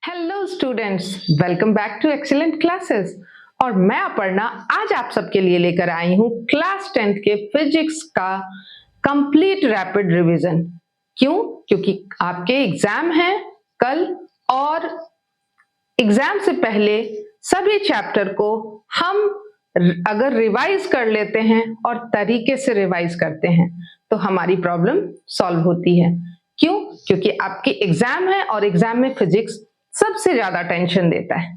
Hello students, welcome back to excellent classes. और मैं अपर्णा आज आप सबके लिए लेकर आई हूँ क्लास 10th के फिजिक्स का कंप्लीट रैपिड रिवीजन। क्यों? क्योंकि आपके एग्जाम हैं कल, और एग्जाम से पहले सभी चैप्टर को हम अगर रिवाइज कर लेते हैं और तरीके से रिवाइज करते हैं तो हमारी प्रॉब्लम सॉल्व होती है। क्यों? क्योंकि आपके एग्जाम है और एग्जाम में फिजिक्स सबसे ज्यादा टेंशन देता है।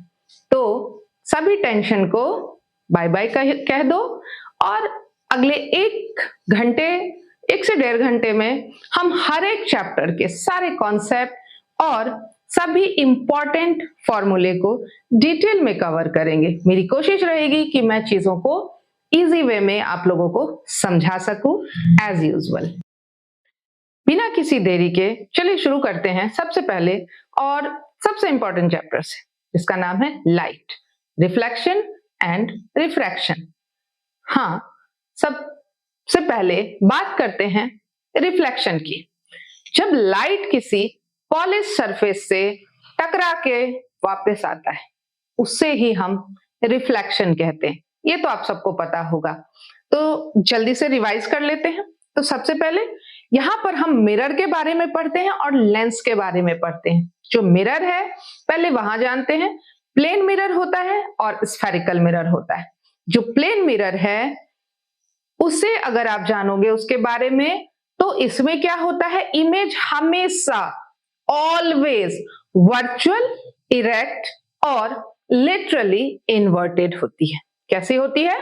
तो सभी टेंशन को बाय बाय कह दो, और अगले 1 से 1.5 घंटे में हम हर एक चैप्टर के सारे कॉन्सेप्ट और सभी इंपॉर्टेंट फॉर्मूले को डिटेल में कवर करेंगे। मेरी कोशिश रहेगी कि मैं चीजों को इजी वे में आप लोगों को समझा सकूं एज यूजुअल। बिना किसी देरी के चलिए शुरू करते हैं सबसे पहले और सबसे इंपॉर्टेंट चैप्टर से, जिसका नाम है लाइट, रिफ्लेक्शन एंड रिफ्रैक्शन। हाँ, सबसे पहले बात करते हैं रिफ्लेक्शन की। जब लाइट किसी पॉलिश सरफेस से टकरा के वापस आता है, उससे ही हम रिफ्लेक्शन कहते हैं। ये तो आप सबको पता होगा, तो जल्दी से रिवाइज कर लेते हैं। तो सबसे पहले यहां पर हम मिरर के बारे में पढ़ते हैं और लेंस के बारे में पढ़ते हैं। जो मिरर है पहले वहां जानते हैं। प्लेन मिरर होता है और स्फेरिकल मिरर होता है। जो प्लेन मिरर है उसे अगर आप जानोगे उसके बारे में, तो इसमें क्या होता है, इमेज हमेशा ऑलवेज वर्चुअल, इरेक्ट और लिटरली इन्वर्टेड होती है। कैसी होती है?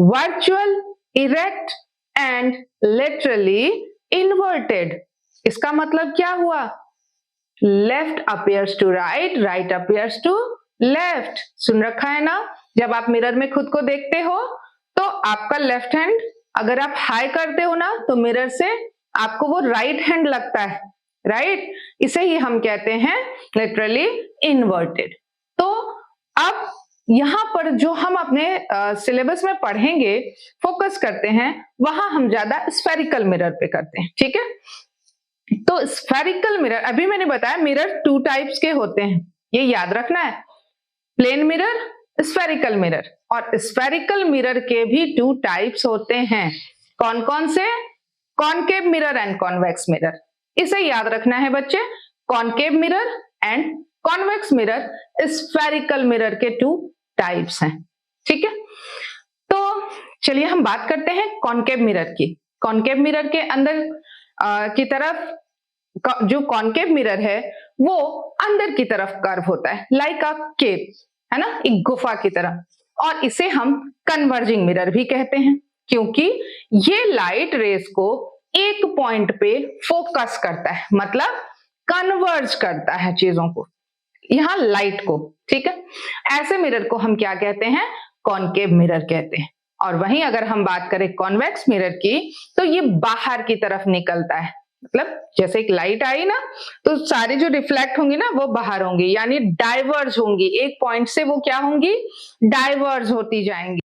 Virtual, erect and literally inverted. इसका मतलब क्या हुआ? Left appears to right, right appears to left. सुन रखा है ना? जब आप मिरर में खुद को देखते हो तो आपका लेफ्ट हैंड अगर आप हाई करते हो ना, तो मिरर से आपको वो राइट हैंड लगता है, राइट? इसे ही हम कहते हैं लिटरली इन्वर्टेड। तो अब यहां पर जो हम अपने सिलेबस में पढ़ेंगे, फोकस करते हैं, वहां हम ज्यादा स्फेरिकल मिरर पे करते हैं। ठीक है? तो स्फेरिकल मिरर, अभी मैंने बताया मिरर 2 टाइप्स के होते हैं, ये याद रखना है। Plane mirror, spherical mirror. और स्फेरिकल मिरर के भी 2 टाइप्स होते हैं। कौन कौन से? Concave mirror and convex mirror. इसे याद रखना है बच्चे। Concave mirror and convex mirror spherical mirror के 2 टाइप्स हैं। ठीक है? तो चलिए हम बात करते हैं कॉनकेव मिरर की। कॉनकेव मिरर के अंदर की तरफ जो कॉनकेव मिरर है वो अंदर की तरफ कर्व होता है, लाइक अ केव, है ना, एक गुफा की तरह। और इसे हम कन्वर्जिंग मिरर भी कहते हैं, क्योंकि ये लाइट रेस को एक पॉइंट पे फोकस करता है, मतलब कन्वर्ज करता है चीजों को, यहां लाइट को। ठीक है? ऐसे मिरर को हम क्या कहते हैं? कॉनकेव मिरर कहते हैं। और वहीं अगर हम बात करें कॉन्वेक्स मिरर की, तो ये बाहर की तरफ निकलता है, मतलब जैसे एक लाइट आई ना, तो सारी जो रिफ्लेक्ट होंगी ना वो बाहर होंगी, यानी डाइवर्ज होंगी, एक पॉइंट से वो क्या होंगी? डाइवर्ज होती जाएंगी।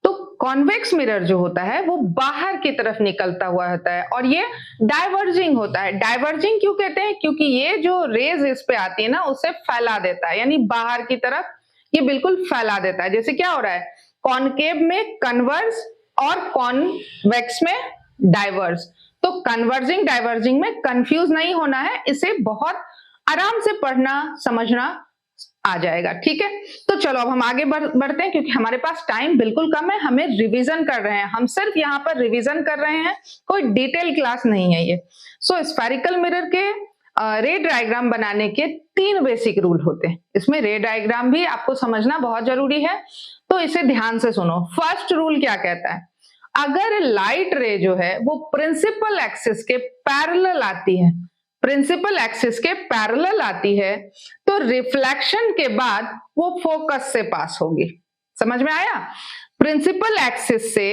तो कॉन्वेक्स मिरर जो होता है वो बाहर की तरफ निकलता हुआ होता है और ये डाइवर्जिंग होता है। डाइवर्जिंग क्यों कहते हैं? क्योंकि ये जो रेज इस पे आती है ना, उसे फैला देता है, यानी बाहर की तरफ ये बिल्कुल फैला देता है। जैसे क्या हो रहा है, कॉनकेव में कन्वर्ज और कॉन्वेक्स में डाइवर्ज। तो कन्वर्जिंग डाइवर्जिंग में कंफ्यूज नहीं होना है, इसे बहुत आराम से पढ़ना समझना आ जाएगा। ठीक है? तो चलो अब हम आगे बढ़ते हैं, क्योंकि हमारे पास टाइम बिल्कुल कम है, हमें रिवीजन कर रहे हैं, हम सिर्फ यहाँ पर रिवीजन कर रहे हैं, कोई डिटेल क्लास नहीं है ये। सो स्फेरिकल मिरर के रे डायग्राम बनाने के 3 बेसिक रूल होते हैं। इसमें रे डायग्राम भी आपको समझना बहुत जरूरी है, तो इसे ध्यान से सुनो। फर्स्ट रूल क्या कहता है? अगर लाइट रे जो है वो प्रिंसिपल एक्सिस के पैरेलल आती है, प्रिंसिपल एक्सिस के पैरेलल आती है, तो रिफ्लेक्शन के बाद वो फोकस से पास होगी। समझ में आया? प्रिंसिपल एक्सिस से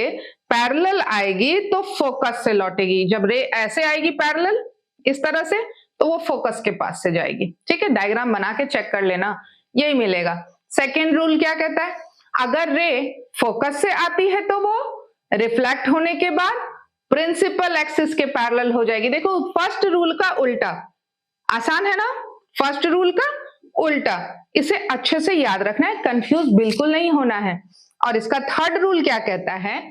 पैरेलल आएगी तो फोकस से लौटेगी। जब रे ऐसे आएगी पैरेलल इस तरह से, तो वो फोकस के पास से जाएगी। ठीक है? डायग्राम बना के चेक कर लेना, यही मिलेगा। सेकेंड रूल क्या कहता है? अगर रे फोकस से आती है तो वो रिफ्लेक्ट होने के बाद प्रिंसिपल एक्सिस के पैरेलल हो जाएगी। देखो फर्स्ट रूल का उल्टा, आसान है ना? फर्स्ट रूल का उल्टा। इसे अच्छे से याद रखना है, कंफ्यूज बिल्कुल नहीं होना है। और इसका थर्ड रूल क्या कहता है,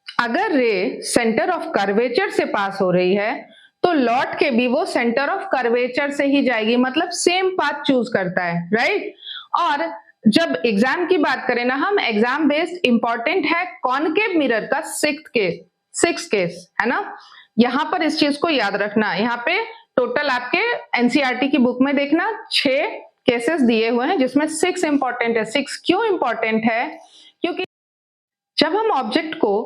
अगर रे सेंटर ऑफ कर्वेचर से पास हो रही है तो लौट के भी वो सेंटर ऑफ कर्वेचर से ही जाएगी, मतलब सेम पाथ चूज करता है, राइट। और जब एग्जाम की बात करें ना हम, एग्जाम बेस्ड इंपॉर्टेंट है कॉनकेव मिरर का सिक्स केस है ना। यहां पर इस चीज को याद रखना, यहाँ पे टोटल आपके एनसीईआरटी की बुक में देखना 6 केसेस दिए हुए हैं जिसमें 6 इंपॉर्टेंट है। 6 क्यों इंपॉर्टेंट है, क्योंकि जब हम ऑब्जेक्ट को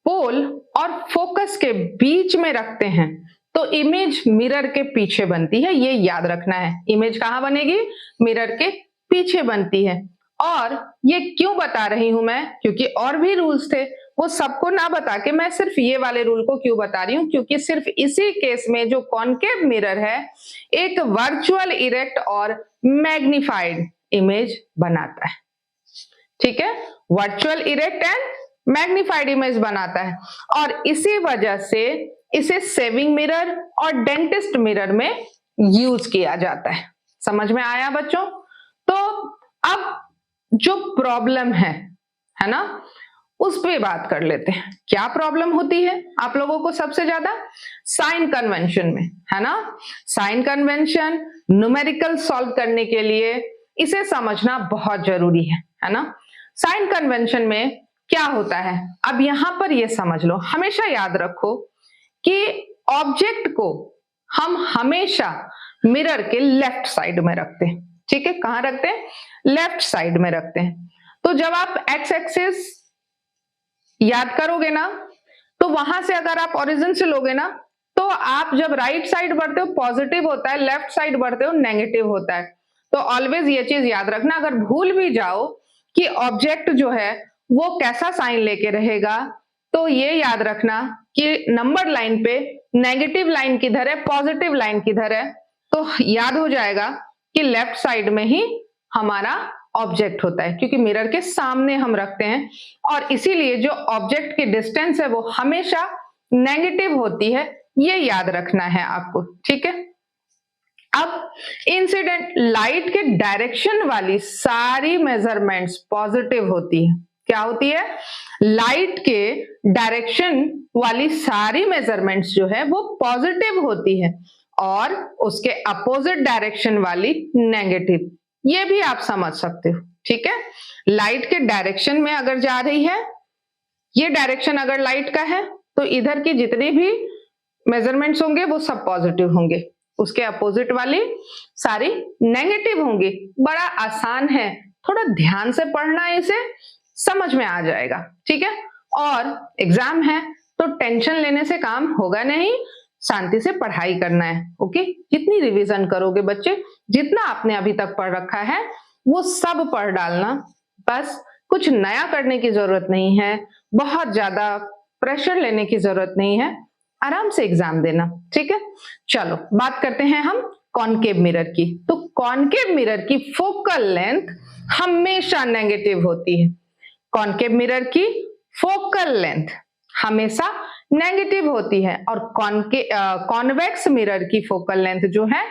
पोल और फोकस के बीच में रखते हैं तो इमेज मिरर के पीछे बनती है, ये याद रखना है। इमेज कहां बनेगी, मिरर के पीछे बनती है। और ये क्यों बता रही हूं मैं, क्योंकि और भी रूल्स थे, वो सबको ना बता के मैं सिर्फ ये वाले रूल को क्यों बता रही हूं, क्योंकि सिर्फ इसी केस में जो कॉनकेव मिरर है एक वर्चुअल इरेक्ट और मैग्निफाइड इमेज बनाता है, ठीक है। Virtual erect and magnified image बनाता है और इसी वजह से इसे सेविंग मिरर और डेंटिस्ट मिरर में यूज किया जाता है। समझ में आया बच्चों। तो अब जो प्रॉब्लम है ना, उस पे बात कर लेते हैं। क्या प्रॉब्लम होती है आप लोगों को सबसे ज्यादा, साइन कन्वेंशन में, है ना। साइन कन्वेंशन न्यूमेरिकल सॉल्व करने के लिए इसे समझना बहुत जरूरी है ना। साइन कन्वेंशन में क्या होता है, अब यहां पर ये समझ लो, हमेशा याद रखो कि ऑब्जेक्ट को हम हमेशा मिरर के लेफ्ट साइड में रखते हैं, ठीक है। कहां रखते हैं, लेफ्ट साइड में रखते हैं। तो जब आप एक्स एक्सिस याद करोगे ना, तो वहां से अगर आप ओरिजिन से लोगे ना, तो आप जब राइट साइड बढ़ते हो पॉजिटिव होता है, लेफ्ट साइड बढ़ते हो नेगेटिव होता है। तो ऑलवेज ये चीज याद रखना, अगर भूल भी जाओ कि ऑब्जेक्ट जो है वो कैसा साइन लेके रहेगा, तो ये याद रखना कि नंबर लाइन पे नेगेटिव लाइन किधर है, पॉजिटिव लाइन किधर है, तो याद हो जाएगा कि लेफ्ट साइड में ही हमारा ऑब्जेक्ट होता है, क्योंकि मिरर के सामने हम रखते हैं और इसीलिए जो ऑब्जेक्ट की डिस्टेंस है वो हमेशा नेगेटिव होती है, ये याद रखना है आपको, ठीक है। अब इंसिडेंट लाइट के डायरेक्शन वाली सारी मेजरमेंट्स पॉजिटिव होती है। क्या होती है, लाइट के डायरेक्शन वाली सारी मेजरमेंट्स जो है वो पॉजिटिव होती है और उसके अपोजिट डायरेक्शन वाली नेगेटिव। ये भी आप समझ सकते हो, ठीक है। लाइट के डायरेक्शन में अगर जा रही है, ये डायरेक्शन अगर लाइट का है तो इधर की जितनी भी मेजरमेंट्स होंगे वो सब पॉजिटिव होंगे, उसके अपोजिट वाली सारी नेगेटिव होंगी। बड़ा आसान है, थोड़ा ध्यान से पढ़ना है, इसे समझ में आ जाएगा, ठीक है। और एग्जाम है तो टेंशन लेने से काम होगा नहीं, शांति से पढ़ाई करना है, ओके। जितनी रिवीजन करोगे बच्चे, जितना आपने अभी तक पढ़ रखा है वो सब पढ़ डालना, बस कुछ नया करने की जरूरत नहीं है, बहुत ज्यादा प्रेशर लेने की जरूरत नहीं है, आराम से एग्जाम देना, ठीक है। चलो बात करते हैं हम कॉनकेव मिरर की। तो कॉनकेव मिरर की फोकल लेंथ हमेशा नेगेटिव होती है। कॉनकेव मिरर की फोकल लेंथ हमेशा नेगेटिव होती है और कॉन्वेक्स मिरर की फोकल लेंथ जो है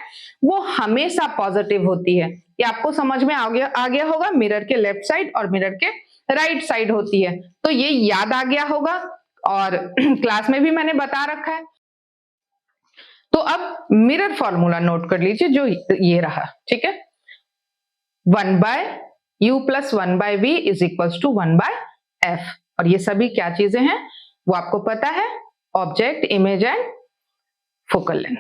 वो हमेशा पॉजिटिव होती है। ये आपको समझ में आ गया होगा, मिरर के लेफ्ट साइड और मिरर के राइट साइड होती है, तो ये याद आ गया होगा और क्लास में भी मैंने बता रखा है। तो अब मिरर फॉर्मूला नोट कर लीजिए, जो ये रहा, ठीक है। 1/u + 1/v = 1/f। और ये सभी क्या चीजें हैं वो आपको पता है, object, image and focal length.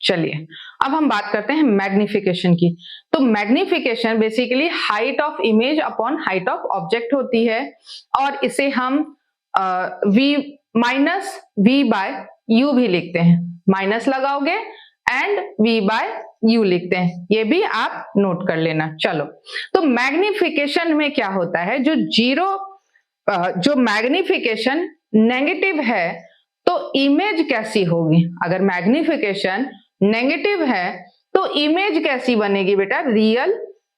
चलिए अब हम बात करते हैं मैग्निफिकेशन की। तो magnification basically height of image upon height of object होती है और इसे हम v-v/u भी लिखते हैं, माइनस लगाओगे एंड v/u लिखते हैं, ये भी आप नोट कर लेना। चलो, तो मैग्निफिकेशन में क्या होता है, जो मैग्निफिकेशन नेगेटिव है तो इमेज कैसी होगी, अगर मैग्निफिकेशन नेगेटिव है तो इमेज कैसी बनेगी बेटा, रियल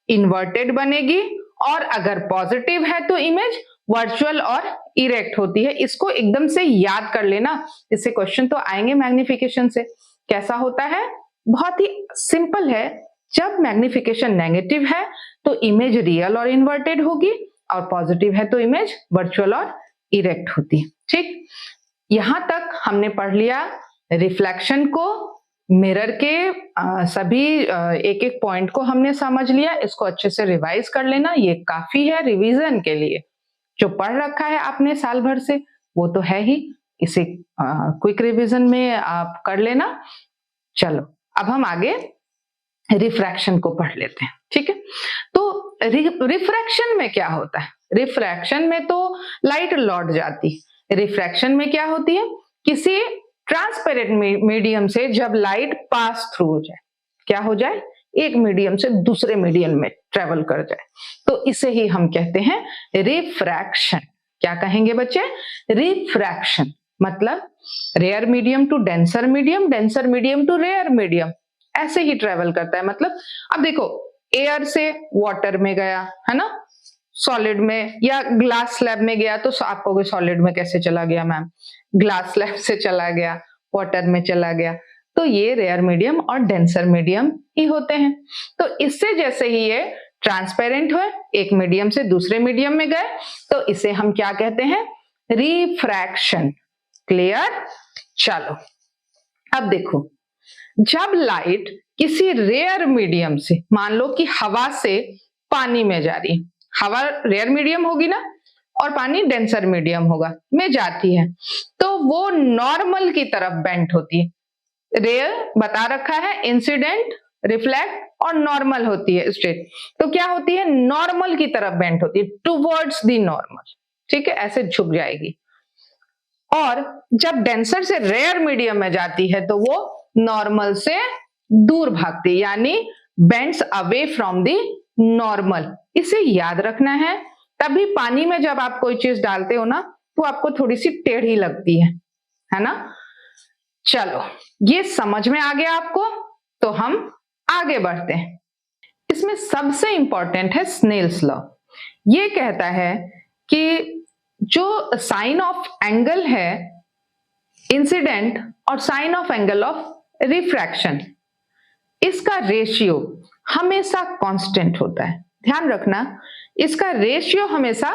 इन्वर्टेड बनेगी, और अगर पॉजिटिव है तो इमेज वर्चुअल और इरेक्ट होती है। इसको एकदम से याद कर लेना, इससे क्वेश्चन तो आएंगे मैग्निफिकेशन से। कैसा होता है, बहुत ही सिंपल है, जब मैग्निफिकेशन नेगेटिव है तो इमेज रियल और इन्वर्टेड होगी, और पॉजिटिव है तो इमेज वर्चुअल और इरेक्ट होती है। ठीक, यहां तक हमने पढ़ लिया रिफ्लेक्शन को, मिरर के सभी एक एक पॉइंट को हमने समझ लिया। इसको अच्छे से रिवाइज कर लेना, ये काफी है रिवीजन के लिए। जो पढ़ रखा है आपने साल भर से वो तो है ही, इसे क्विक रिवीजन में आप कर लेना। चलो अब हम आगे रिफ्रैक्शन को पढ़ लेते हैं। ठीक है, तो रिफ्रैक्शन में क्या होता है? रिफ्रैक्शन में तो लाइट लौट जाती है। रिफ्रैक्शन में क्या होती है? किसी ट्रांसपेरेंट मीडियम से जब लाइट पास थ्रू हो जाए, क्या हो जाए? एक मीडियम से दूसरे मीडियम में ट्रेवल कर जाए, तो इसे ही हम कहते हैं रिफ्रैक्शन। क्या कहेंगे बच्चे? रिफ्रैक्शन मतलब rare medium to denser medium, denser medium to rare medium, ऐसे ही ट्रेवल करता है। मतलब अब देखो, एयर से वाटर में गया है ना, सॉलिड में, या ग्लास स्लैब में गया, तो आप कहोगे सॉलिड में कैसे चला गया मैम? ग्लास स्लैब से चला गया, वाटर में चला गया, तो ये रेयर मीडियम और डेंसर मीडियम ही होते हैं। तो इससे जैसे ही ये ट्रांसपेरेंट हुए, एक मीडियम से दूसरे मीडियम में गए, तो इसे हम क्या कहते हैं? रिफ्रैक्शन। क्लियर? चलो अब देखो, जब लाइट किसी रेयर मीडियम से, मान लो कि हवा से पानी में जा रही है, हवा रेयर मीडियम होगी ना और पानी डेंसर मीडियम होगा, में जाती है, तो वो नॉर्मल की तरफ बेंट होती है। रेयर बता रखा है, इंसिडेंट, रिफ्लेक्ट और नॉर्मल होती है स्ट्रेट। तो क्या होती है? नॉर्मल की तरफ बेंट होती है, टुवर्ड्स दी नॉर्मल। ठीक है, ऐसे झुक जाएगी। और जब डेंसर से रेयर मीडियम में जाती है तो वो नॉर्मल से दूर भागती, यानी bends away from the normal. इसे याद रखना है, तभी पानी में जब आप कोई चीज डालते हो ना, तो आपको थोड़ी सी टेढ़ी लगती है ना। चलो ये समझ में आ गया आपको, तो हम आगे बढ़ते हैं। इसमें सबसे इंपॉर्टेंट है स्नेल्स लॉ। ये कहता है कि जो साइन ऑफ एंगल है इंसिडेंट और sine of angle of refraction, इसका रेशियो हमेशा कांस्टेंट होता है। ध्यान रखना, इसका रेशियो हमेशा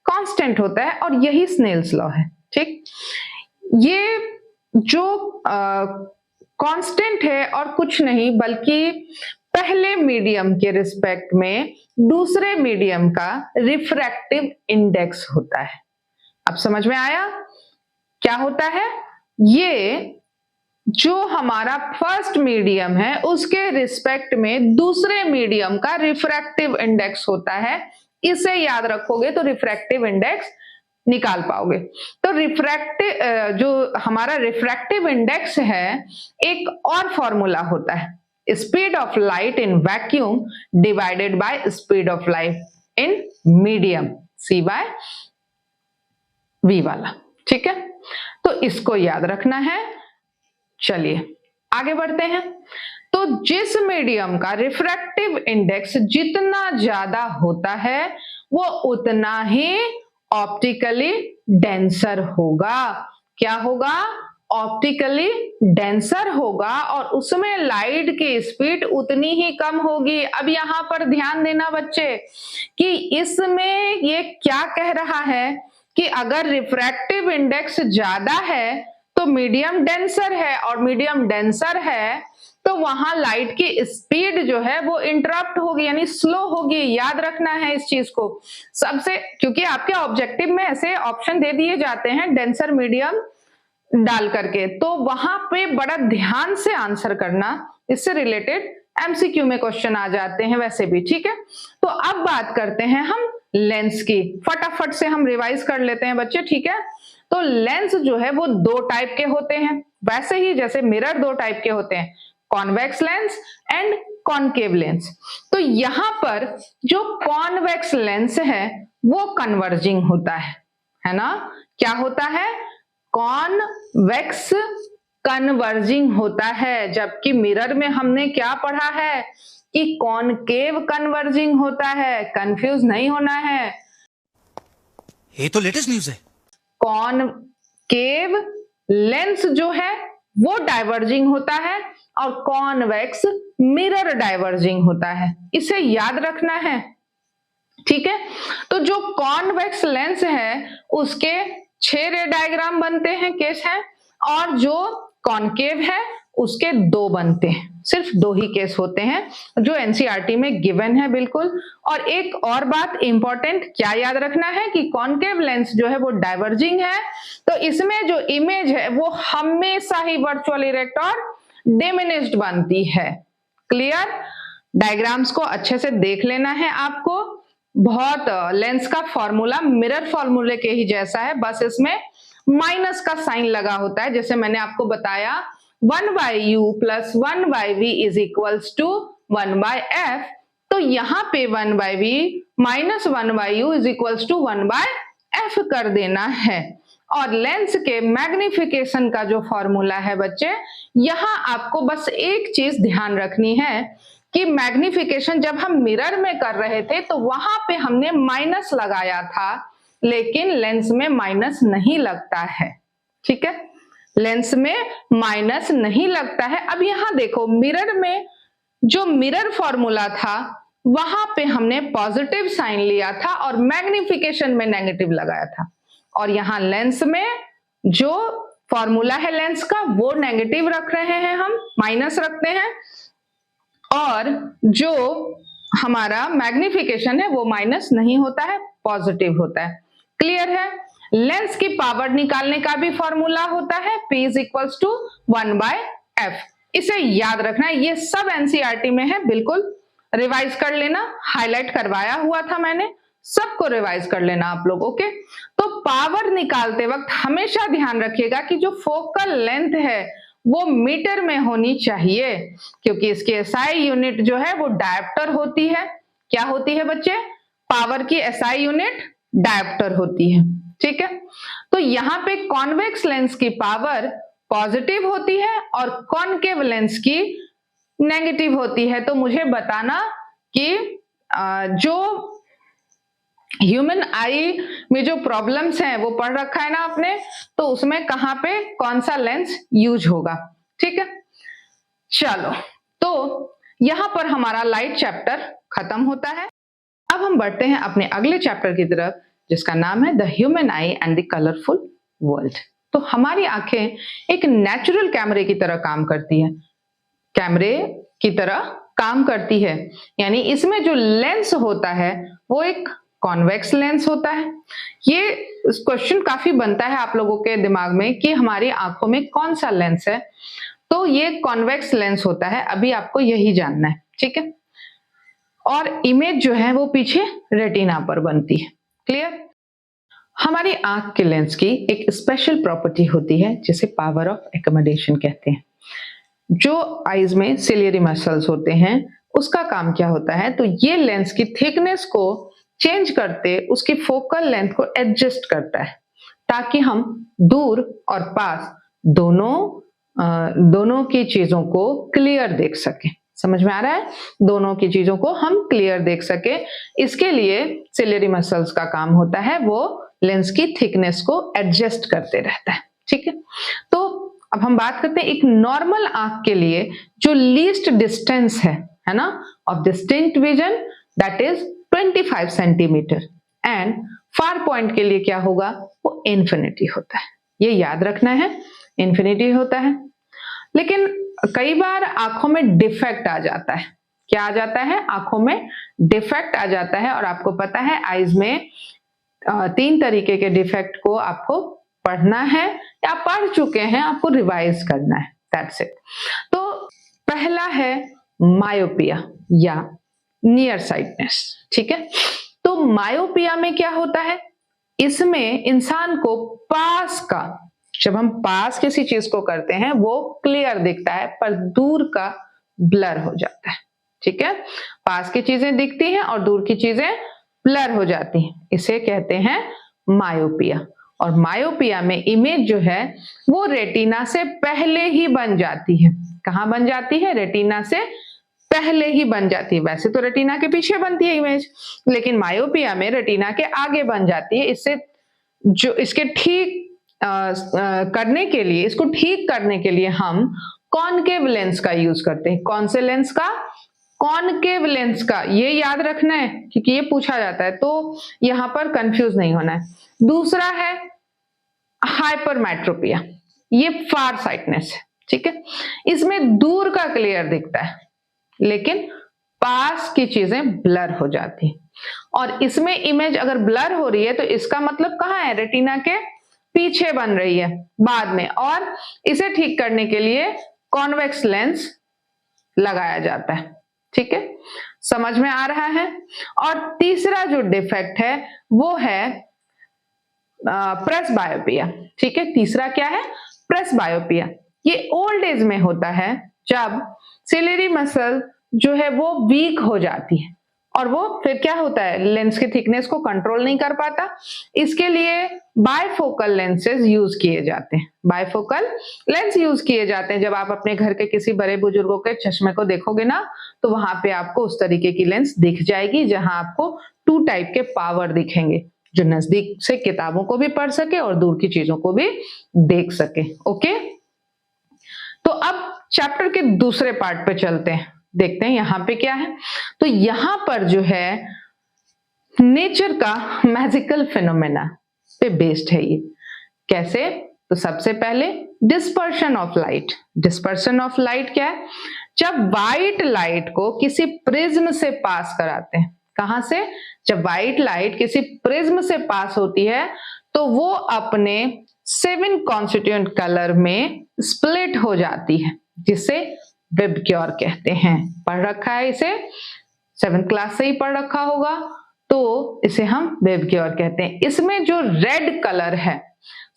कांस्टेंट होता है, और यही स्नेल्स लॉ है। ठीक, ये जो कांस्टेंट है और कुछ नहीं, बल्कि पहले मीडियम के रिस्पेक्ट में दूसरे मीडियम का रिफ्रैक्टिव इंडेक्स होता है। अब समझ में आया क्या होता है? ये जो हमारा फर्स्ट मीडियम है उसके रिस्पेक्ट में दूसरे मीडियम का रिफ्रैक्टिव इंडेक्स होता है। इसे याद रखोगे तो रिफ्रैक्टिव इंडेक्स निकाल पाओगे। तो रिफ्रैक्टिव जो हमारा रिफ्रैक्टिव इंडेक्स है, एक और फॉर्मूला होता है, speed of light in vacuum divided by speed of light in medium, C by V वाला। ठीक है, तो इसको याद रखना है। चलिए आगे बढ़ते हैं। तो जिस मीडियम का रिफ्रैक्टिव इंडेक्स जितना ज्यादा होता है वो उतना ही ऑप्टिकली डेंसर होगा। क्या होगा? ऑप्टिकली डेंसर होगा, और उसमें लाइट की स्पीड उतनी ही कम होगी। अब यहां पर ध्यान देना बच्चे कि इसमें ये क्या कह रहा है कि अगर रिफ्रैक्टिव इंडेक्स ज्यादा है तो मीडियम डेंसर है, और मीडियम डेंसर है तो वहां लाइट की स्पीड जो है वो इंटरप्ट होगी, यानी स्लो होगी। याद रखना है इस चीज को सबसे, क्योंकि आपके ऑब्जेक्टिव में ऐसे ऑप्शन दे दिए जाते हैं डेंसर मीडियम डाल करके, तो वहां पे बड़ा ध्यान से आंसर करना, इससे रिलेटेड एमसीक्यू में क्वेश्चन आ जाते हैं वैसे भी। ठीक है, तो अब बात करते हैं हम लेंस की। फटाफट से हम रिवाइज कर लेते हैं बच्चे। ठीक है, तो लेंस जो है वो दो टाइप के होते हैं, वैसे ही जैसे मिरर दो टाइप के होते हैं, convex lens and concave lens. तो यहां पर जो कॉन्वेक्स लेंस है वो कन्वर्जिंग होता है ना। क्या होता है? कॉन्वेक्स कन्वर्जिंग होता है, जबकि मिरर में हमने क्या पढ़ा है कि कॉनकेव कन्वर्जिंग होता है। कंफ्यूज नहीं होना है, ये तो लेटेस्ट न्यूज़ है। कॉनकेव लेंस जो है वो डाइवर्जिंग होता है, और कॉन्वेक्स मिरर डाइवर्जिंग होता है, इसे याद रखना है। ठीक है, तो जो कॉन्वेक्स लेंस है उसके 6 रे डायग्राम बनते हैं, केस है, और जो कॉनकेव है उसके 2 बनते हैं, सिर्फ 2 ही केस होते हैं जो एनसीईआरटी में गिवन है बिल्कुल। और एक और बात इंपॉर्टेंट क्या याद रखना है कि कॉनकेव लेंस जो है वो डाइवर्जिंग है, तो इसमें जो इमेज है वो हमेशा ही वर्चुअल इरेक्ट और डिमिनिश्ड बनती है। क्लियर? डायग्राम्स को अच्छे से देख लेना है आपको। बहुत लेंस का फॉर्मूला मिरर फॉर्मूले के ही जैसा है, बस इसमें माइनस का साइन लगा होता है। जैसे मैंने आपको बताया 1/u + 1/v = 1/f, तो यहाँ पे 1/v - 1/u = 1/f कर देना है। और लेंस के मैग्निफिकेशन का जो फॉर्मूला है बच्चे, यहाँ आपको बस एक चीज ध्यान रखनी है कि मैग्निफिकेशन जब हम मिरर में कर रहे थे तो वहां पे हमने माइनस लगाया था, लेकिन लेंस में माइनस नहीं लगता है। ठीक है, लेंस में माइनस नहीं लगता है। अब यहां देखो, मिरर में जो मिरर फॉर्मूला था वहां पे हमने पॉजिटिव साइन लिया था और मैग्निफिकेशन में नेगेटिव लगाया था, और यहां लेंस में जो फॉर्मूला है लेंस का वो नेगेटिव रख रहे हैं, हम माइनस रखते हैं, और जो हमारा मैग्निफिकेशन है वो माइनस नहीं होता है, पॉजिटिव होता है। क्लियर है? लेंस की पावर निकालने का भी फॉर्मूला होता है P = 1/f, इसे याद रखना है। ये सब एनसीईआरटी में है, बिल्कुल रिवाइज कर लेना, हाईलाइट करवाया हुआ था मैंने, सबको रिवाइज कर लेना आप लोग। ओके, तो पावर निकालते वक्त हमेशा ध्यान रखिएगा कि जो फोकल लेंथ है वो मीटर में होनी चाहिए, क्योंकि इसकी एसआई यूनिट जो है वो डायोप्टर होती है। क्या होती है बच्चे? पावर की एसआई यूनिट डायोप्टर होती है। ठीक है, तो यहाँ पे कॉन्वेक्स लेंस की पावर पॉजिटिव होती है और कॉनकेव लेंस की नेगेटिव होती है। तो मुझे बताना कि जो ह्यूमन आई में जो प्रॉब्लम्स हैं वो पढ़ रखा है ना आपने, तो उसमें कहां पे कौन सा लेंस यूज होगा। ठीक है, चलो, तो यहां पर हमारा लाइट चैप्टर खत्म होता है। अब हम बढ़ते हैं अपने अगले चैप्टर की तरफ, जिसका नाम है the human I and the colourful world. तो हमारी आंखें एक नेचुरल कैमरे की तरह काम करती है, कैमरे की तरह काम करती है, यानी इसमें जो लेंस होता है वो एक कॉन्वेक्स लेंस होता है। ये क्वेश्चन काफी बनता है आप लोगों के दिमाग में कि हमारी आंखों में कौन सा लेंस है, तो ये कॉन्वेक्स लेंस होता है, अभी आपको यही जानना है। ठीक है, और इमेज जो है वो पीछे रेटिना पर बनती है। क्लियर? हमारी आंख के लेंस की एक स्पेशल प्रॉपर्टी होती है जिसे पावर ऑफ एकोमोडेशन कहते हैं। जो आईज में सिलियरी मसल्स होते हैं उसका काम क्या होता है, तो ये लेंस की थिकनेस को चेंज करते उसकी फोकल लेंथ को एडजस्ट करता है, ताकि हम दूर और पास दोनों की चीजों को क्लियर देख सकें। समझ में आ रहा है? दोनों की चीजों को हम क्लियर देख सके, इसके लिए सिलियरी मसल्स का काम होता है, वो लेंस की थिकनेस को एडजस्ट करते रहता है। ठीक है, तो अब हम बात करते हैं एक नॉर्मल आंख के लिए जो लीस्ट डिस्टेंस है ना, of distinct vision, that is 25 centimetre, and far point के लिए क्या होगा, वो इन्फिनिटी होता है। ये याद रखना है, इन्फिनिटी होता है। लेकिन कई बार आंखों में डिफेक्ट आ जाता है। क्या आ जाता है? आंखों में डिफेक्ट आ जाता है, और आपको पता है आईज में 3 तरीके के डिफेक्ट को आपको पढ़ना है या पढ़ चुके हैं, आपको रिवाइज करना है, दैट्स इट। तो पहला है मायोपिया या नियर साइटनेस। ठीक है, तो मायोपिया में क्या होता है, इसमें इंसान को पास का, जब हम पास किसी चीज को करते हैं वो क्लियर दिखता है, पर दूर का ब्लर हो जाता है। ठीक है, पास की चीजें दिखती हैं और दूर की चीजें ब्लर हो जाती हैं, इसे कहते हैं मायोपिया। और मायोपिया में इमेज जो है वो रेटिना से पहले ही बन जाती है। कहां बन जाती है? रेटिना से पहले ही बन जाती है। वैसे तो रेटिना के पीछे बनती है इमेज, लेकिन मायोपिया में रेटिना के आगे बन जाती है। इससे जो इसके ठीक करने के लिए, इसको ठीक करने के लिए हम कॉनकेव लेंस का यूज करते हैं। कौन से लेंस का? कॉनकेव लेंस का। ये याद रखना है क्योंकि ये पूछा जाता है, तो यहां पर कंफ्यूज नहीं होना है। दूसरा है हाइपरमेट्रोपिया, ये फार साइटनेस है, ठीक है। इसमें दूर का क्लियर दिखता है लेकिन पास की चीजें ब्लर हो जाती है, और इसमें इमेज अगर ब्लर हो रही है तो इसका मतलब कहां है? रेटिना के पीछे बन रही है बाद में, और इसे ठीक करने के लिए कॉन्वेक्स लेंस लगाया जाता है, ठीक है। समझ में आ रहा है? और तीसरा जो डिफेक्ट है वो है प्रेस बायोपिया, ठीक है। तीसरा क्या है? प्रेस बायोपिया। ये ओल्ड एज में होता है जब सिलेरी मसल जो है वो वीक हो जाती है, और वो फिर क्या होता है? लेंस की थिकनेस को कंट्रोल नहीं कर पाता। इसके लिए बायफोकल लेंसेज यूज किए जाते हैं। बायफोकल लेंस यूज किए जाते हैं। जब आप अपने घर के किसी बड़े बुजुर्गों के चश्मे को देखोगे ना, तो वहां पे आपको उस तरीके की लेंस दिख जाएगी जहां आपको 2 टाइप के पावर दिखेंगे, जो नजदीक से किताबों को भी पढ़ सके और दूर की चीजों को भी देख सके। ओके, तो अब चैप्टर के दूसरे पार्ट पे चलते हैं, देखते हैं यहां पे क्या है। तो यहां पर जो है नेचर का मैजिकल फिनोमेना पे बेस्ड है ये। कैसे? तो सबसे पहले dispersion of light. Dispersion of light क्या है? जब व्हाइट लाइट को किसी प्रिज्म से पास कराते हैं, कहां से? जब व्हाइट लाइट किसी प्रिज्म से पास होती है तो वो अपने 7 कॉन्स्टिट्यूएंट कलर में स्प्लिट हो जाती है, जिसे विबग्योर कहते हैं। पढ़ रखा है इसे, 7th क्लास से ही पढ़ रखा होगा, तो इसे हम विबग्योर कहते हैं। इसमें जो रेड कलर है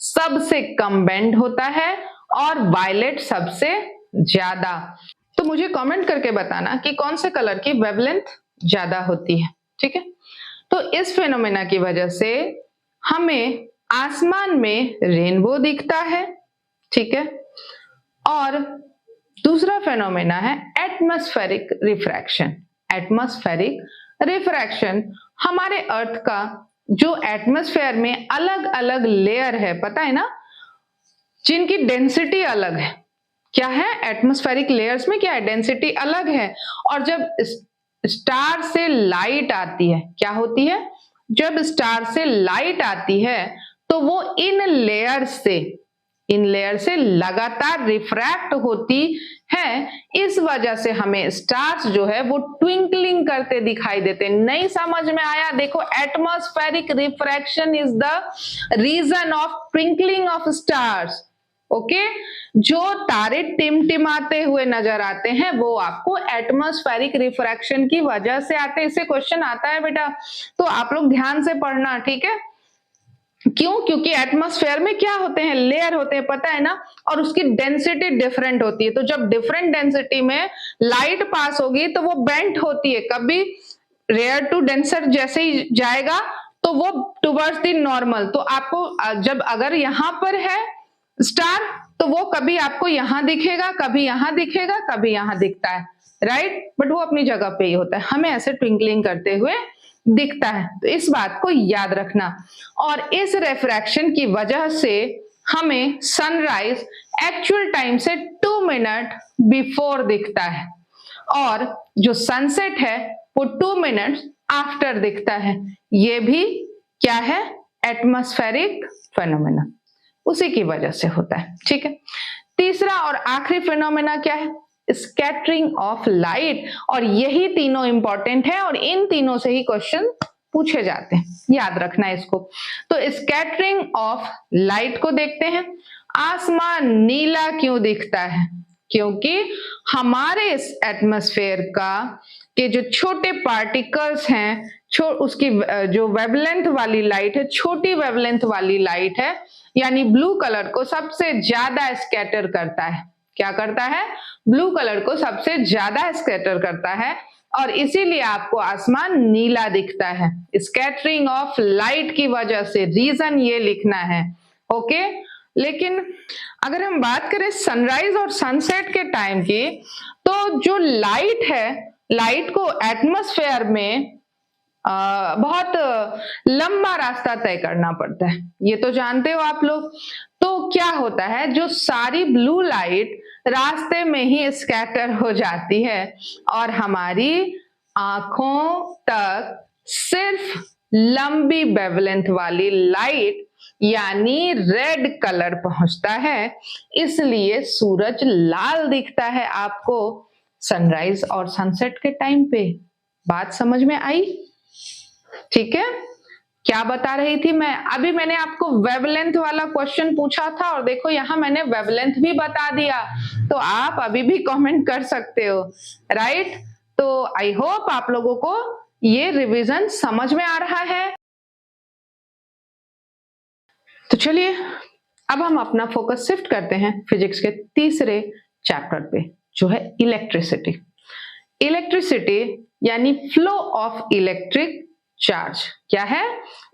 सबसे कम बेंड होता है और वायलेट सबसे ज्यादा। तो मुझे कमेंट करके बताना कि कौन से कलर की वेवलेंथ ज्यादा होती है, ठीक है। तो इस फेनोमेना की वजह से हमें आसमान में रेनबो दिखता है, ठीक है। और दूसरा फेनोमेना है एटमॉस्फेरिक रिफ्रैक्शन। एटमॉस्फेरिक रिफ्रैक्शन हमारे अर्थ का जो एटमॉस्फेयर में अलग अलग लेयर है, पता है ना, जिनकी डेंसिटी अलग है। क्या है? एटमॉस्फेरिक लेयर्स में क्या है? डेंसिटी अलग है। और जब स्टार से लाइट आती है, क्या होती है? जब स्टार से लाइट आती है तो वो इन लेयर से लगातार रिफ्रैक्ट होती है। इस वजह से हमें स्टार्स जो है वो ट्विंकलिंग करते दिखाई देते। नहीं समझ में आया? देखो, atmospheric refraction is the reason of twinkling of stars. Okay, जो तारे टिमटिमाते हुए नजर आते हैं वो आपको एटमॉस्फेरिक रिफ्रैक्शन की वजह से आते हैं। इससे क्वेश्चन आता है बेटा, तो आप लोग ध्यान से पढ़ना, ठीक है। क्यों? क्योंकि एटमॉस्फेयर में क्या होते हैं? लेयर होते हैं, पता है ना, और उसकी डेंसिटी डिफरेंट होती है। तो जब डिफरेंट डेंसिटी में लाइट पास होगी तो वो बेंट होती है, कभी रेयर टू डेंसर जैसे ही जाएगा तो वो टुवर्ड्स द नॉर्मल। तो आपको जब अगर यहां पर है स्टार तो वो कभी आपको यहां दिखेगा, कभी यहां दिखेगा, कभी यहां दिखता है, राइट। बट वो अपनी जगह पे ही होता है, हमें ऐसे ट्विंकलिंग करते हुए दिखता है। तो इस बात को याद रखना। और इस रिफ्रैक्शन की वजह से हमें सनराइज एक्चुअल टाइम से 2 मिनट बिफोर दिखता है, और जो सनसेट है वो 2 मिनट आफ्टर दिखता है। ये भी क्या है? एटमॉस्फेरिक फेनोमेना, उसी की वजह से होता है, ठीक है। तीसरा और आखिरी फेनोमेना क्या है? Scattering of light. और यही तीनों इंपॉर्टेंट है और इन तीनों से ही क्वेश्चन पूछे जाते हैं, याद रखना है इसको। तो स्कैटरिंग ऑफ लाइट को देखते हैं। आसमान नीला क्यों दिखता है? क्योंकि हमारे इस एटमॉस्फेयर का के जो छोटे पार्टिकल्स हैं, उसकी जो वेवलेंथ वाली लाइट है, छोटी वेवलेंथ वाली लाइट है, यानी ब्लू कलर को सबसे ज्यादा स्कैटर करता है। क्या करता है? ब्लू कलर को सबसे ज्यादा स्कैटर करता है, और इसीलिए आपको आसमान नीला दिखता है। स्कैटरिंग ऑफ लाइट की वजह से, रीजन ये लिखना है, ओके। लेकिन अगर हम बात करें सनराइज और सनसेट के टाइम की, तो जो लाइट है, लाइट को एटमॉस्फेयर में बहुत लंबा रास्ता तय करना पड़ता है, ये तो जानते हो आप लोग। तो क्या होता है, जो सारी ब्लू लाइट रास्ते में ही स्कैटर हो जाती है और हमारी आंखों तक सिर्फ लंबी वेवलेंथ वाली लाइट यानी रेड कलर पहुंचता है, इसलिए सूरज लाल दिखता है आपको सनराइज और सनसेट के टाइम पे। बात समझ में आई? ठीक है, क्या बता रही थी मैं? अभी मैंने आपको वेवलेंथ वाला क्वेश्चन पूछा था और देखो यहां मैंने वेवलेंथ भी बता दिया, तो आप अभी भी कमेंट कर सकते हो, राइट? तो आई होप आप लोगों को ये रिवीजन समझ में आ रहा है। तो चलिए अब हम अपना फोकस शिफ्ट करते हैं फिजिक्स के तीसरे चैप्टर पे, जो है इलेक्ट्रिसिटी। इलेक्ट्रिसिटी यानी फ्लो ऑफ इलेक्ट्रिक चार्ज। क्या है?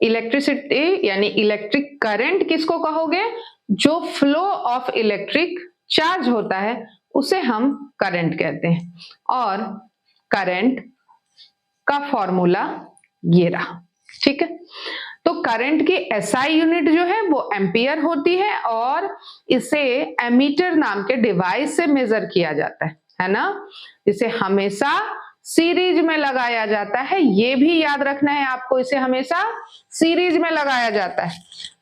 इलेक्ट्रिसिटी यानी इलेक्ट्रिक करंट किसको कहोगे? जो फ्लो ऑफ इलेक्ट्रिक चार्ज होता है उसे हम करंट कहते हैं, और करंट का फॉर्मूला ये रहा। ठीक है, तो करंट की एसआई यूनिट जो है वो एम्पियर होती है और इसे एमीटर नाम के डिवाइस से मेजर किया जाता है ना? इसे हमेशा सीरीज में लगाया जाता है, ये भी याद रखना है आपको, इसे हमेशा सीरीज में लगाया जाता है।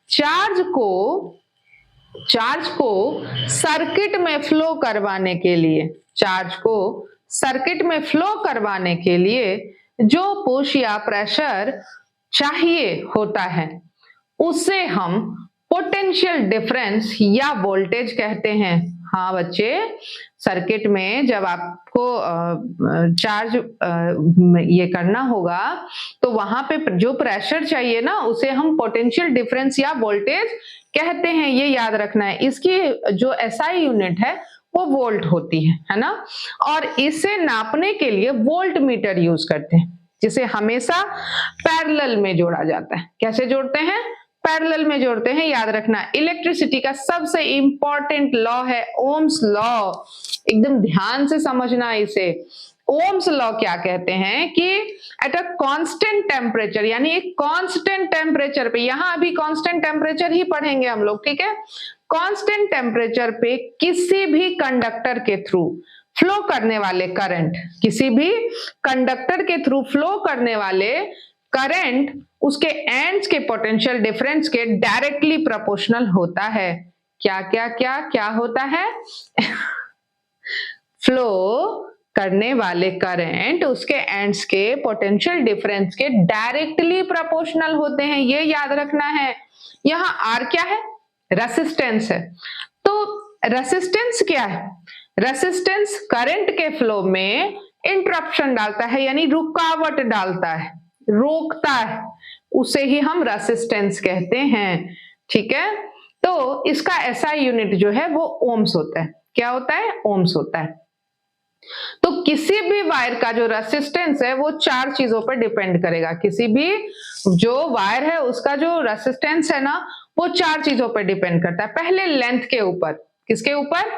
चार्ज को सर्किट में फ्लो करवाने के लिए, चार्ज को सर्किट में फ्लो करवाने के लिए जो पुश या प्रेशर चाहिए होता है उसे हम पोटेंशियल डिफरेंस या वोल्टेज कहते हैं। हाँ बच्चे, सर्किट में जब आपको चार्ज ये करना होगा तो वहां पे जो प्रेशर चाहिए ना उसे हम पोटेंशियल डिफरेंस या वोल्टेज कहते हैं, ये याद रखना है। इसकी जो एसआई यूनिट है वो वोल्ट होती है ना? और इसे नापने के लिए वोल्ट मीटर यूज करते हैं, जिसे हमेशा पैरेलल में जोड़ा जाता है। कैसे जोड़ते हैं? पैरेलल में जोड़ते हैं, याद रखना। इलेक्ट्रिसिटी का सबसे इंपॉर्टेंट लॉ है ओम्स लॉ, एकदम ध्यान से समझना इसे। ओम्स लॉ क्या कहते हैं कि एट अ कांस्टेंट टेम्परेचर, यानी एक कांस्टेंट टेम्परेचर पे, यहां अभी कांस्टेंट टेम्परेचर ही पढ़ेंगे हम लोग, ठीक है? कांस्टेंट टेम्परेचर पे किसी भी कंडक्टर के थ्रू फ्लो करने वाले करंट, किसी भी कंडक्टर के थ्रू फ्लो करने वाले करंट उसके एंड्स के पोटेंशियल डिफरेंस के डायरेक्टली प्रोपोर्शनल होता है। क्या क्या क्या क्या होता है? फ्लो करने वाले करंट उसके एंड्स के पोटेंशियल डिफरेंस के डायरेक्टली प्रोपोर्शनल होते हैं, ये याद रखना है। यहां आर क्या है? रेसिस्टेंस है। तो रेसिस्टेंस क्या है? रेसिस्टेंस करंट के फ्लो में इंटरप्शन डालता है, यानी रुकावट डालता है, रोकता है, उसे ही हम रेसिस्टेंस कहते हैं। ठीक है, तो इसका एसआई यूनिट जो है वो ओम्स होता है। क्या होता है? ओम्स होता है। तो किसी भी वायर का जो रेसिस्टेंस है वो चार चीजों पर डिपेंड करेगा। किसी भी जो वायर है उसका जो रेसिस्टेंस है ना वो चार चीजों पर डिपेंड करता है। पहले लेंथ के ऊपर, किसके ऊपर?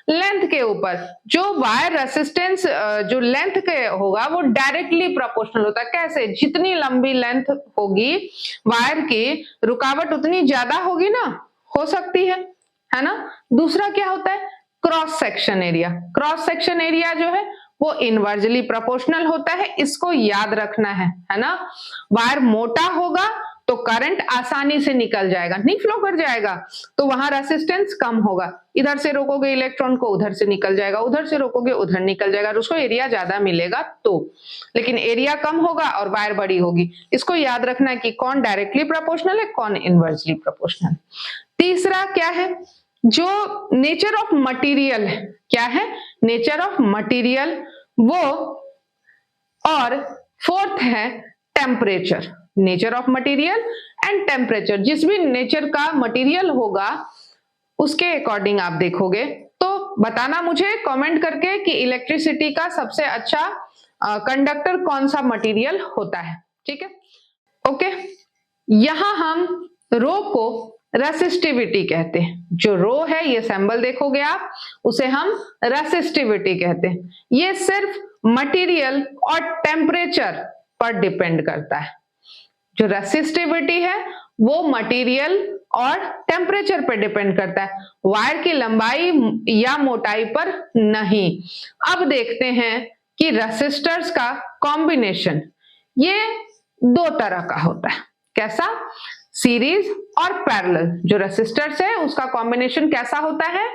लेंथ के ऊपर। जो वायर रेसिस्टेंस जो लेंथ के होगा वो डायरेक्टली प्रोपोर्शनल होता है। कैसे? जितनी लंबी लेंथ होगी वायर की, रुकावट उतनी ज्यादा होगी ना, हो सकती है ना? दूसरा क्या होता है? Cross section area. Cross section area जो है वो इनवर्सली प्रोपोर्शनल होता है, इसको याद रखना है ना? वायर मोटा होगा तो करंट आसानी से निकल जाएगा, नहीं फ्लो कर जाएगा, तो वहां रेसिस्टेंस कम होगा। इधर से रोकोगे इलेक्ट्रॉन को, उधर से निकल जाएगा, उधर से रोकोगे उधर निकल जाएगा, उसको एरिया ज्यादा मिलेगा तो। लेकिन एरिया कम होगा और वायर बड़ी होगी, इसको याद रखना है कि कौन डायरेक्टली प्रोपोर्शनल है, कौन इनवर्सली प्रोपोर्शनल। तीसरा क्या है? जो नेचर ऑफ मटेरियल है। क्या है? नेचर ऑफ मटेरियल वो। और फोर्थ है temperature. Nature of material and temperature, जिस भी नेचर का मटेरियल होगा उसके अकॉर्डिंग आप देखोगे। तो बताना मुझे कमेंट करके कि इलेक्ट्रिसिटी का सबसे अच्छा कंडक्टर कौन सा मटेरियल होता है। ठीक है, ओके। यहां हम रो को रेसिस्टिविटी कहते हैं। जो रो है, ये सिंबल देखोगे आप, उसे हम रेसिस्टिविटी कहते हैं। ये सिर्फ मटेरियल और टेम्परेचर पर डिपेंड करता है। जो रेसिस्टिविटी है वो मटेरियल और टेम्परेचर पर डिपेंड करता है, वायर की लंबाई या मोटाई पर नहीं। अब देखते हैं कि रेसिस्टर्स का कॉम्बिनेशन ये दो तरह का होता है। कैसा? सीरीज और पैरेलल। जो रेसिस्टर्स है उसका कॉम्बिनेशन कैसा होता है?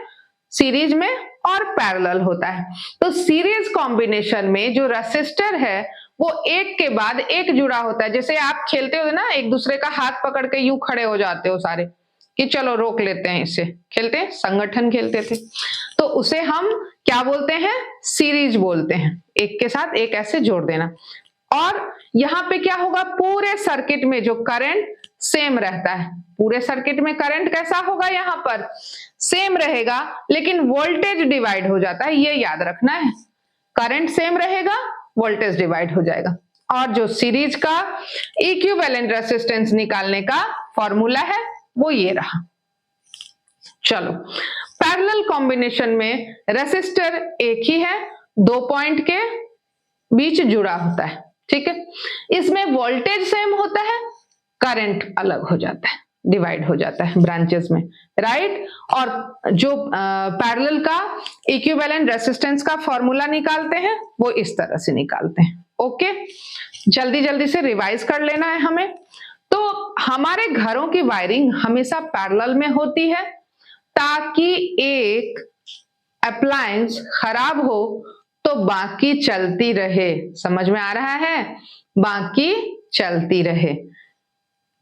सीरीज में और पैरेलल होता है। तो सीरीज कॉम्बिनेशन में जो रेसिस्टर है वो एक के बाद एक जुड़ा होता है। जैसे आप खेलते हो ना, एक दूसरे का हाथ पकड़ के यूं खड़े हो जाते हो सारे कि चलो रोक लेते हैं इसे, खेलते हैं, संगठन खेलते थे, तो उसे हम क्या बोलते हैं? सीरीज बोलते हैं। एक के साथ एक ऐसे जोड़ देना। और यहाँ पे क्या होगा? पूरे सर्किट में जो करंट सेम रहता है। पूरे सर्किट में करंट कैसा होगा? यहाँ पर सेम रहेगा, लेकिन वोल्टेज डिवाइड हो जाता है, ये याद रखना है। करंट सेम रहेगा, वोल्टेज डिवाइड हो जाएगा। और जो सीरीज का इक्विवेलेंट रेजिस्टेंस निकालने का फॉर्मूला है वो ये रहा। चलो, पैरेलल कॉम्बिनेशन में रेसिस्टर एक ही है, 2 पॉइंट के बीच जुड़ा होता है, ठीक है। इसमें वोल्टेज सेम होता है, करंट अलग हो जाता है, डिवाइड हो जाता है ब्रांचेस में, राइट। और जो पैरेलल का इक्विवेलेंट रेजिस्टेंस का फॉर्मूला निकालते हैं वो इस तरह से निकालते हैं। ओके, जल्दी जल्दी से रिवाइज कर लेना है हमें। तो हमारे घरों की वायरिंग हमेशा पैरेलल में होती है ताकि एक अप्लायंस खराब हो तो बाकी चलती रहे। समझ में आ रहा है? बाकी चलती रहे।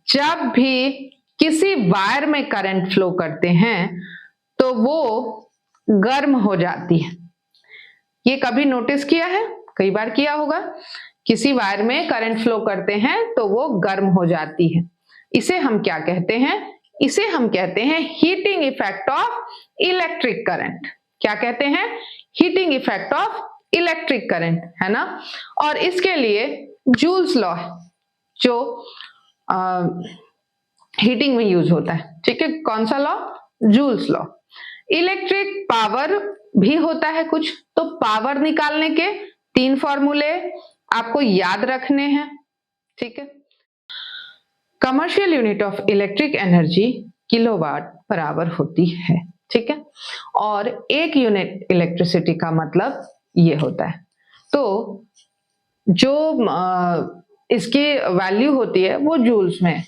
जब भी किसी वायर में करंट फ्लो करते हैं तो वो गर्म हो जाती है। ये कभी नोटिस किया है? कई बार किया होगा। किसी वायर में करंट फ्लो करते हैं तो वो गर्म हो जाती है। इसे हम क्या कहते हैं? इसे हम कहते हैं heating effect of electric current. क्या कहते हैं? Heating effect of electric current, है ना। और इसके लिए जूल्स लॉ है जो हीटिंग में यूज होता है, ठीक है। कौन सा law? Joules law. Electric power भी होता है कुछ, तो पावर निकालने के 3 फॉर्मूले आपको याद रखने हैं, ठीक है। Commercial unit of electric energy kilowatt बराबर होती है, ठीक है। और 1 यूनिट इलेक्ट्रिसिटी का मतलब ये होता है। तो जो इसकी वैल्यू होती है वो जूल्स में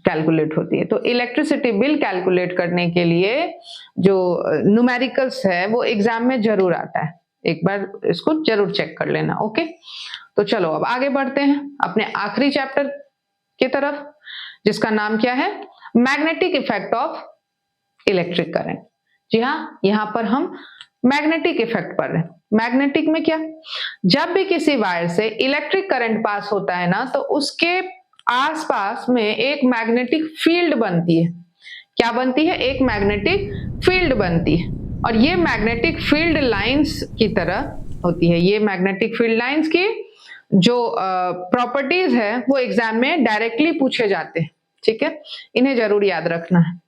कैलकुलेट होती है। तो इलेक्ट्रिसिटी बिल कैलकुलेट करने के लिए जो न्यूमेरिकल्स है वो एग्जाम में जरूर आता है, एक बार इसको जरूर चेक कर लेना। ओके, तो चलो अब आगे बढ़ते हैं अपने आखिरी चैप्टर की तरफ, जिसका नाम क्या है? Magnetic effect of electric current. जी हाँ, यहाँ पर हम मैग्नेटिक इफेक्ट पढ़ रहे हैं। मैग्नेटिक में क्या? जब भी किसी वायर से इलेक्ट्रिक करंट पास होता है ना, तो उसके आसपास में एक मैग्नेटिक फील्ड बनती है। क्या बनती है? एक मैग्नेटिक फील्ड बनती है। और ये मैग्नेटिक फील्ड लाइंस की तरह होती है। ये मैग्नेटिक फील्ड लाइंस की जो प्रॉपर्टीज है वो एग्जाम में डायरेक्टली पूछे जाते हैं, ठीक है। इन्हें जरूर याद रखना है।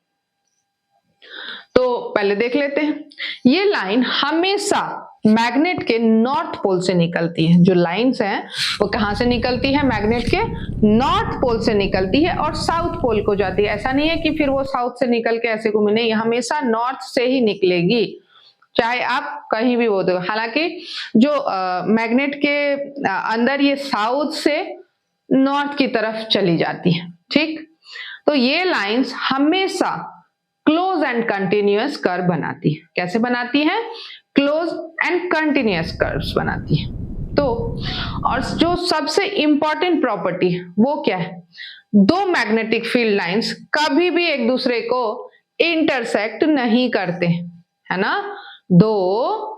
तो पहले देख लेते हैं। ये लाइन हमेशा मैग्नेट के नॉर्थ पोल से निकलती है। जो लाइंस हैं वो कहां से निकलती है? मैग्नेट के नॉर्थ पोल से निकलती है और साउथ पोल को जाती है। ऐसा नहीं है कि फिर वो साउथ से निकल के ऐसे घूमे, नहीं, हमेशा नॉर्थ से ही निकलेगी, चाहे आप कहीं भी वो दो। हालांकि जो मैग्नेट के अंदर ये साउथ से नॉर्थ की तरफ चली जाती है, ठीक। तो ये लाइंस हमेशा क्लोज एंड कंटिन्यूअस कर्व बनाती है। कैसे बनाती है? क्लोज एंड कंटिन्यूअस कर्व्स बनाती है। तो और जो सबसे इंपॉर्टेंट प्रॉपर्टी है वो क्या है? 2 मैग्नेटिक फील्ड लाइंस कभी भी एक दूसरे को इंटरसेक्ट नहीं करते, है ना। 2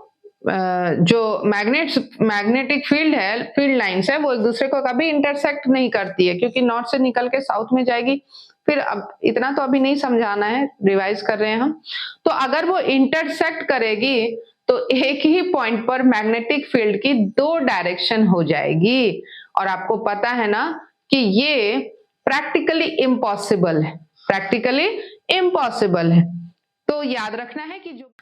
जो मैग्नेटिक फील्ड लाइंस है वो एक दूसरे को कभी इंटरसेक्ट नहीं करती है, क्योंकि नॉर्थ से निकल के साउथ में जाएगी। फिर अब इतना तो अभी नहीं समझाना है, रिवाइज कर रहे हैं हम। तो अगर वो इंटरसेक्ट करेगी तो एक ही पॉइंट पर मैग्नेटिक फील्ड की 2 डायरेक्शन हो जाएगी। और आपको पता है ना कि ये प्रैक्टिकली इम्पॉसिबल है, प्रैक्टिकली इम्पॉसिबल है। तो याद रखना है कि जो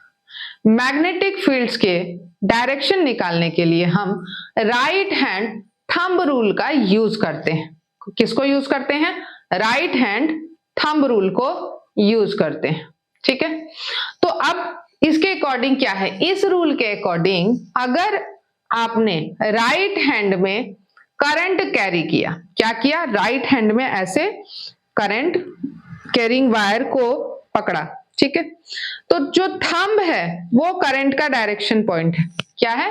मैग्नेटिक फील्ड्स के डायरेक्शन निकालने के लिए हम राइट हैंड थंब रूल का यूज करते हैं। किसको यूज करते हैं? राइट हैंड थंब रूल को यूज करते हैं। ठीक है, तो अब इसके अकॉर्डिंग क्या है, इस रूल के अकॉर्डिंग अगर आपने राइट हैंड में करंट कैरी किया, क्या किया, राइट हैंड में ऐसे करंट कैरिंग वायर को पकड़ा, ठीक है, तो जो थंब है वो करंट का डायरेक्शन पॉइंट है। क्या है?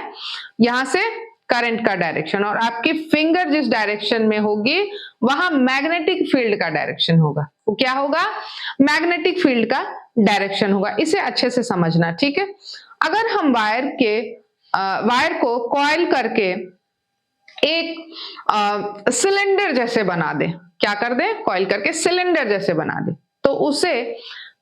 यहां से करंट का डायरेक्शन, और आपकी फिंगर जिस डायरेक्शन में होगी वहां मैग्नेटिक फील्ड का डायरेक्शन होगा। वो क्या होगा? मैग्नेटिक फील्ड का डायरेक्शन होगा। इसे अच्छे से समझना, ठीक है। अगर हम वायर को कॉइल करके एक सिलेंडर जैसे बना दे, क्या कर दे? कॉइल करके सिलेंडर जैसे बना दे, तो उसे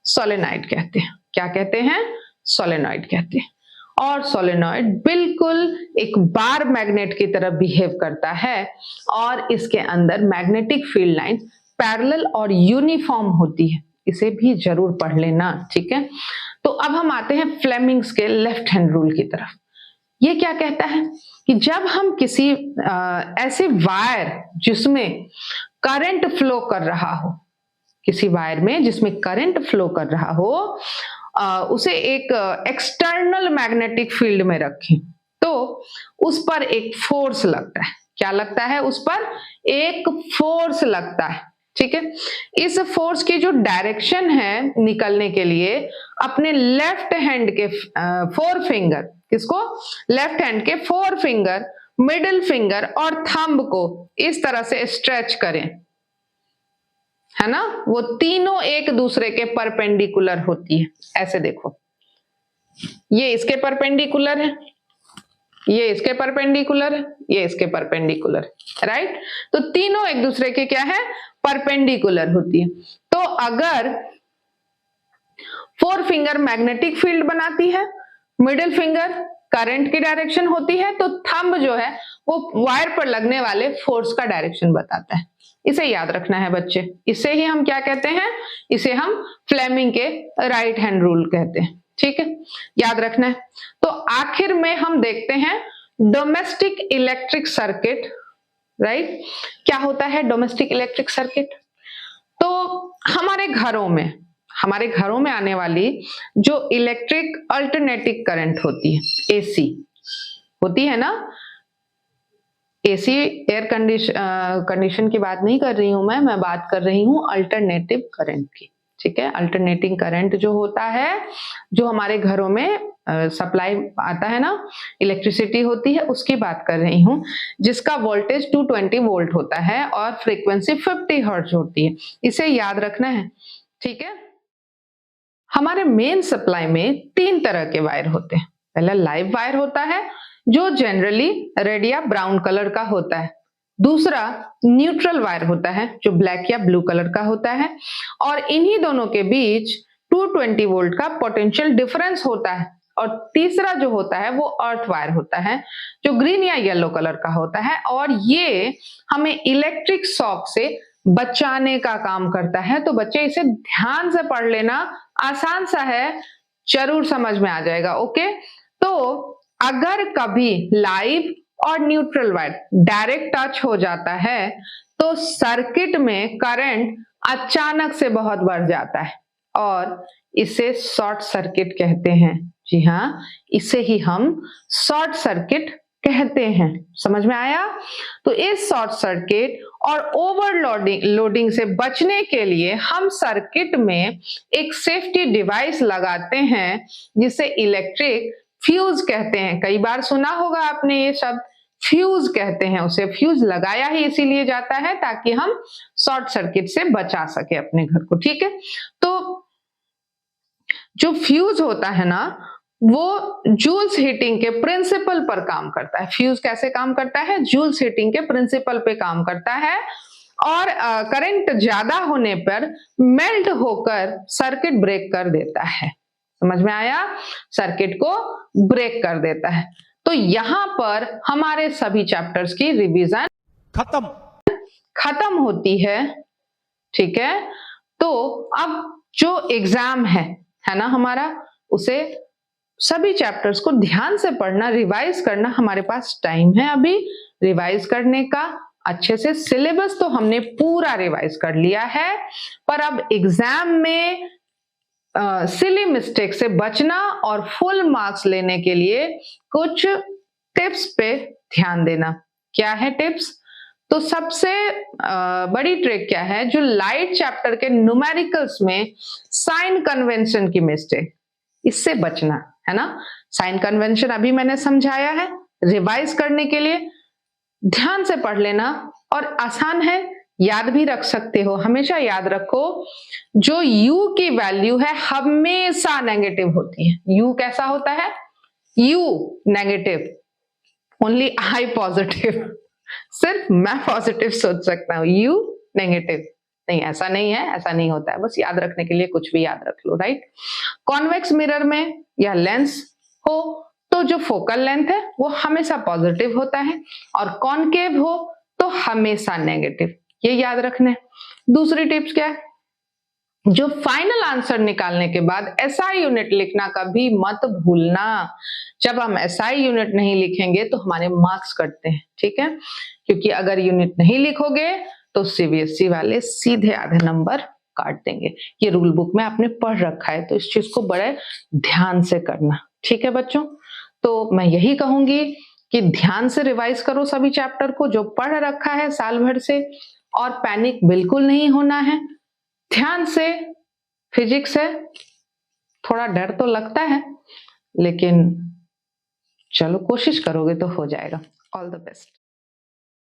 सोलेनॉइड कहते हैं। क्या कहते हैं? सोलेनॉइड कहते हैं। और सोलेनॉइड बिल्कुल एक बार मैग्नेट की तरह बिहेव करता है और इसके अंदर मैग्नेटिक फील्ड लाइन पैरेलल और यूनिफॉर्म होती है। इसे भी जरूर पढ़ लेना, ठीक है। तो अब हम आते हैं फ्लेमिंग्स के लेफ्ट हैंड रूल की तरफ। ये क्या कहता है कि जब हम किसी ऐसे वायर जिसमें करंट फ्लो कर रहा हो, किसी वायर में जिसमें करंट फ्लो कर रहा हो, उसे एक एक्सटर्नल मैग्नेटिक फील्ड में रखें, तो उस पर एक फोर्स लगता है। क्या लगता है? उस पर एक फोर्स लगता है, ठीक है। इस फोर्स की जो डायरेक्शन है निकलने के लिए, अपने लेफ्ट हैंड के 4 फिंगर, किसको? लेफ्ट हैंड के 4 फिंगर, मिडिल फिंगर और थंब को इस तरह से स्ट्रेच करें, है ना। वो तीनों एक दूसरे के परपेंडिकुलर होती है। ऐसे देखो, ये इसके परपेंडिकुलर है, ये इसके परपेंडिकुलर है, ये इसके परपेंडिकुलर है, राइट। तो तीनों एक दूसरे के क्या है? परपेंडिकुलर होती है। तो अगर 4 फिंगर मैग्नेटिक फील्ड बनाती है, मिडिल फिंगर करंट की डायरेक्शन होती है, तो थंब जो है वो वायर पर लगने वाले फोर्स का डायरेक्शन बताता है। इसे याद रखना है बच्चे। इसे ही हम क्या कहते हैं? इसे हम फ्लेमिंग के राइट हैंड रूल कहते हैं, ठीक है, याद रखना है। तो आखिर में हम देखते हैं डोमेस्टिक इलेक्ट्रिक सर्किट, राइट। क्या होता है डोमेस्टिक इलेक्ट्रिक सर्किट? तो हमारे घरों में आने वाली जो इलेक्ट्रिक अल्टरनेटिंग करंट होती है, एसी होती है ना। एसी एयर कंडीशन की बात नहीं कर रही हूं मैं बात कर रही हूं अल्टरनेटिव करंट की, ठीक है। अल्टरनेटिंग करंट जो होता है, जो हमारे घरों में सप्लाई आता है ना, इलेक्ट्रिसिटी होती है, उसकी बात कर रही हूं, जिसका वोल्टेज 220 वोल्ट होता है और फ्रीक्वेंसी 50 हर्ट्ज होती है। इसे याद रखना है, ठीक है। हमारे मेन सप्लाई में 3 तरह के वायर होते हैं। पहला लाइव वायर होता है जो जनरली रेड या ब्राउन कलर का होता है। दूसरा न्यूट्रल वायर होता है जो ब्लैक या ब्लू कलर का होता है, और इन्हीं दोनों के बीच 220 वोल्ट का पोटेंशियल डिफरेंस होता है। और तीसरा जो होता है वो अर्थ वायर होता है जो ग्रीन या येलो कलर का होता है, और ये हमें इलेक्ट्रिक शॉक से बचाने का काम करता है। तो बच्चे इसे ध्यान से पढ़ लेना, आसान सा है, जरूर समझ में आ जाएगा, ओके। तो अगर कभी लाइव और न्यूट्रल वायर डायरेक्ट टच हो जाता है तो सर्किट में करंट अचानक से बहुत बढ़ जाता है और इसे शॉर्ट सर्किट कहते हैं। जी हाँ, इसे ही हम शॉर्ट सर्किट कहते हैं। समझ में आया? तो इस शॉर्ट सर्किट और ओवरलोडिंग से बचने के लिए हम सर्किट में एक सेफ्टी डिवाइस लगाते हैं जिसे इलेक्ट्रिक फ्यूज कहते हैं। कई बार सुना होगा आपने ये शब्द, फ्यूज कहते हैं उसे। फ्यूज लगाया ही इसीलिए जाता है ताकि हम शॉर्ट सर्किट से बचा सके अपने घर को, ठीक है। तो जो फ्यूज होता है ना, वो जूल्स हीटिंग के प्रिंसिपल पर काम करता है। फ्यूज कैसे काम करता है? जूल्स हीटिंग के प्रिंसिपल पे काम करता है, और करंट ज्यादा होने पर मेल्ट होकर सर्किट ब्रेक कर देता है। समझ में आया? सर्किट को ब्रेक कर देता है। तो यहां पर हमारे सभी चैप्टर्स की रिवीजन खत्म होती है, ठीक है। तो अब जो एग्जाम है ना हमारा, उसे सभी चैप्टर्स को ध्यान से पढ़ना, रिवाइज करना। हमारे पास टाइम है अभी रिवाइज करने का, अच्छे से सिलेबस तो हमने पूरा रिवाइज कर लिया है, पर अब एग्जाम में सिली मिस्टेक से बचना और फुल मार्क्स लेने के लिए कुछ टिप्स पे ध्यान देना। क्या है टिप्स? तो सबसे बड़ी ट्रिक क्या है, जो लाइट चैप्टर के न्यूमेरिकल्स में साइन कन्वेंशन की मिस्टेक, इससे बचना है ना। साइन कन्वेंशन अभी मैंने समझाया है, रिवाइज करने के लिए ध्यान से पढ़ लेना और आसान है, याद भी रख सकते हो। हमेशा याद रखो, जो u की वैल्यू है हमेशा नेगेटिव होती है। u कैसा होता है? u negative, only I positive. सिर्फ मैं पॉजिटिव सोच सकता हूं, u नेगेटिव नहीं, ऐसा नहीं है, ऐसा नहीं होता है। बस याद रखने के लिए कुछ भी याद रख लो, राइट। कॉन्वेक्स मिरर में या लेंस हो तो जो फोकल लेंथ है वो हमेशा पॉजिटिव होता है, और कॉनकेव हो तो हमेशा नेगेटिव, ये याद रखना है। दूसरी टिप्स क्या है, जो फाइनल आंसर निकालने के बाद एसआई यूनिट लिखना कभी मत भूलना। जब हम एसआई यूनिट नहीं लिखेंगे तो हमारे मार्क्स कटते हैं, ठीक है, क्योंकि अगर यूनिट नहीं लिखोगे तो सीबीएसई वाले सीधे आधे नंबर काट देंगे। ये रूल बुक में आपने पढ़ रखा है, तो इस चीज को बड़े ध्यान से करना, ठीक है बच्चों। तो मैं यही कहूंगी कि ध्यान से रिवाइज करो सभी चैप्टर को जो पढ़ रखा है साल भर से, और पैनिक बिल्कुल नहीं होना है। ध्यान से, फिजिक्स है, थोड़ा डर तो लगता है, लेकिन चलो कोशिश करोगे तो हो जाएगा। All the best.